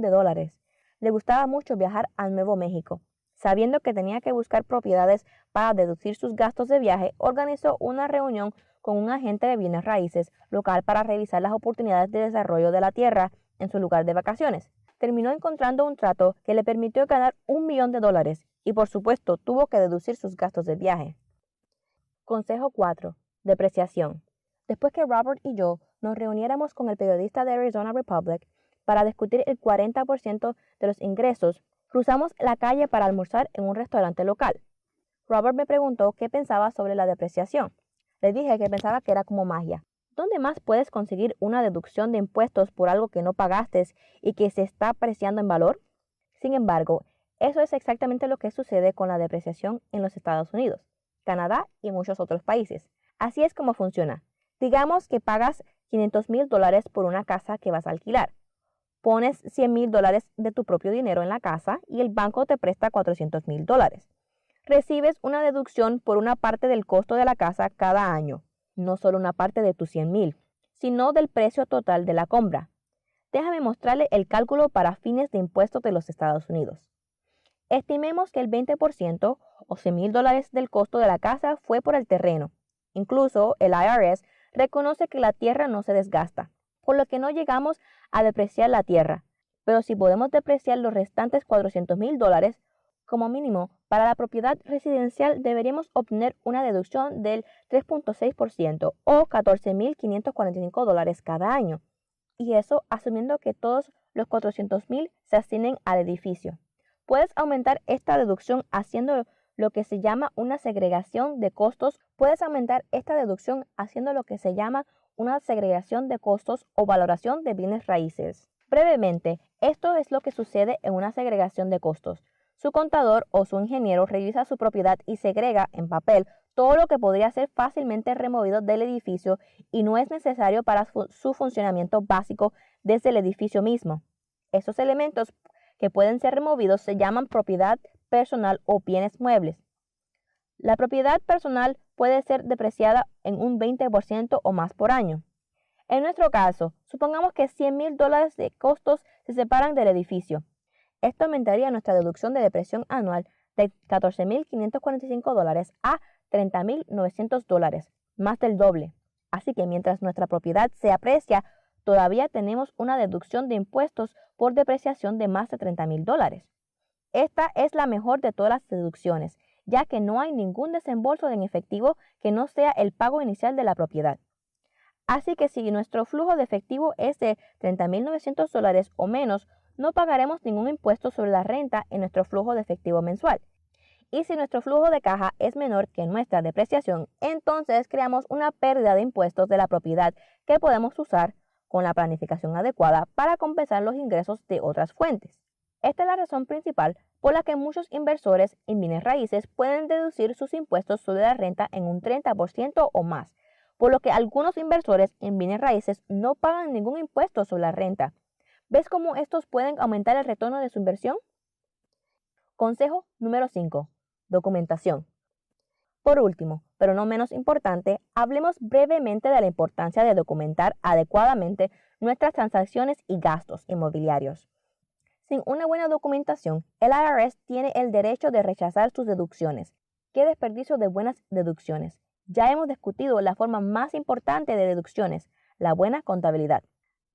Le gustaba mucho viajar a Nuevo México. Sabiendo que tenía que buscar propiedades para deducir sus gastos de viaje, organizó una reunión con un agente de bienes raíces local para revisar las oportunidades de desarrollo de la tierra en su lugar de vacaciones. Terminó encontrando un trato que le permitió ganar $1 millón y por supuesto tuvo que deducir sus gastos de viaje. Consejo 4. Depreciación. Después que Robert y yo nos reuniéramos con el periodista de Arizona Republic para discutir el 40% de los ingresos, cruzamos la calle para almorzar en un restaurante local. Robert me preguntó qué pensaba sobre la depreciación. Le dije que pensaba que era como magia. ¿Dónde más puedes conseguir una deducción de impuestos por algo que no pagaste y que se está apreciando en valor? Sin embargo, eso es exactamente lo que sucede con la depreciación en los Estados Unidos, Canadá y muchos otros países. Así es como funciona. Digamos que pagas $500,000 por una casa que vas a alquilar. Pones $100,000 de tu propio dinero en la casa y el banco te presta $400,000. Recibes una deducción por una parte del costo de la casa cada año, no solo una parte de tus $100,000, sino del precio total de la compra. Déjame mostrarle el cálculo para fines de impuestos de los Estados Unidos. Estimemos que el 20% o $100,000 del costo de la casa fue por el terreno. Incluso el IRS reconoce que la tierra no se desgasta, por lo que no llegamos a depreciar la tierra, pero si podemos depreciar los restantes $400,000, como mínimo, para la propiedad residencial deberíamos obtener una deducción del 3.6% o $14,545 cada año, y eso asumiendo que todos los $400,000 se asignen al edificio. Puedes aumentar esta deducción haciendo lo que se llama una segregación de costos. Una segregación de costos o valoración de bienes raíces. Brevemente, esto es lo que sucede en una segregación de costos. Su contador o su ingeniero revisa su propiedad y segrega en papel todo lo que podría ser fácilmente removido del edificio y no es necesario para su funcionamiento básico desde el edificio mismo. Esos elementos que pueden ser removidos se llaman propiedad personal o bienes muebles. La propiedad personal puede ser depreciada en un 20% o más por año. En nuestro caso, supongamos que $100,000 de costos se separan del edificio. Esto aumentaría nuestra deducción de depreciación anual de $14,545 a $30,900, más del doble. Así que mientras nuestra propiedad se aprecia, todavía tenemos una deducción de impuestos por depreciación de más de $30,000. Esta es la mejor de todas las deducciones, ya que no hay ningún desembolso en efectivo que no sea el pago inicial de la propiedad. Así que si nuestro flujo de efectivo es de $30,900 o menos, no pagaremos ningún impuesto sobre la renta en nuestro flujo de efectivo mensual. Y si nuestro flujo de caja es menor que nuestra depreciación, entonces creamos una pérdida de impuestos de la propiedad que podemos usar con la planificación adecuada para compensar los ingresos de otras fuentes. Esta es la razón principal por la que muchos inversores en bienes raíces pueden deducir sus impuestos sobre la renta en un 30% o más, por lo que algunos inversores en bienes raíces no pagan ningún impuesto sobre la renta. ¿Ves cómo estos pueden aumentar el retorno de su inversión? Consejo número 5. Documentación. Por último, pero no menos importante, hablemos brevemente de la importancia de documentar adecuadamente nuestras transacciones y gastos inmobiliarios. Sin una buena documentación, el IRS tiene el derecho de rechazar sus deducciones. ¡Qué desperdicio de buenas deducciones! Ya hemos discutido la forma más importante de deducciones, la buena contabilidad.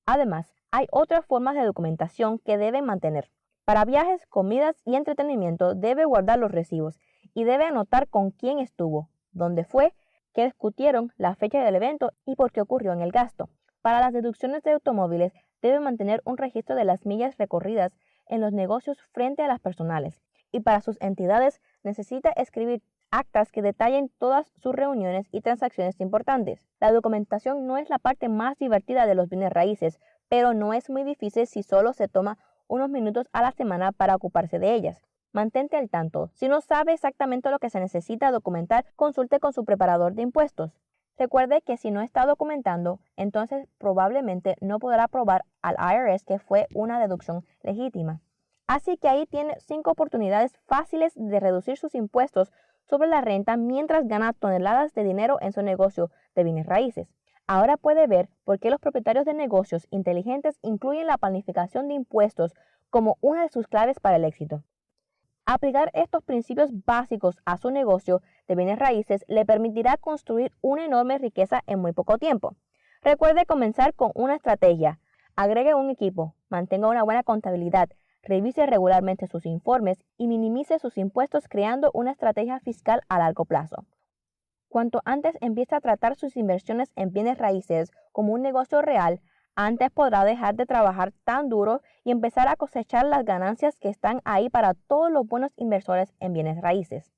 Además, hay otras formas de documentación que deben mantener. Para viajes, comidas y entretenimiento debe guardar los recibos y debe anotar con quién estuvo, dónde fue, qué discutieron, la fecha del evento y por qué ocurrió en el gasto. Para las deducciones de automóviles, debe mantener un registro de las millas recorridas en los negocios frente a las personales. Y para sus entidades necesita escribir actas que detallen todas sus reuniones y transacciones importantes. La documentación no es la parte más divertida de los bienes raíces, pero no es muy difícil si solo se toma unos minutos a la semana para ocuparse de ellas. Mantente al tanto. Si no sabe exactamente lo que se necesita documentar, consulte con su preparador de impuestos. Recuerde que si no está documentando, entonces probablemente no podrá probar al IRS que fue una deducción legítima. Así que ahí tiene 5 oportunidades fáciles de reducir sus impuestos sobre la renta mientras gana toneladas de dinero en su negocio de bienes raíces. Ahora puede ver por qué los propietarios de negocios inteligentes incluyen la planificación de impuestos como una de sus claves para el éxito. Aplicar estos principios básicos a su negocio de bienes raíces le permitirá construir una enorme riqueza en muy poco tiempo. Recuerde comenzar con una estrategia. Agregue un equipo, mantenga una buena contabilidad, revise regularmente sus informes y minimice sus impuestos creando una estrategia fiscal a largo plazo. Cuanto antes empiece a tratar sus inversiones en bienes raíces como un negocio real, antes podrá dejar de trabajar tan duro y empezar a cosechar las ganancias que están ahí para todos los buenos inversores en bienes raíces.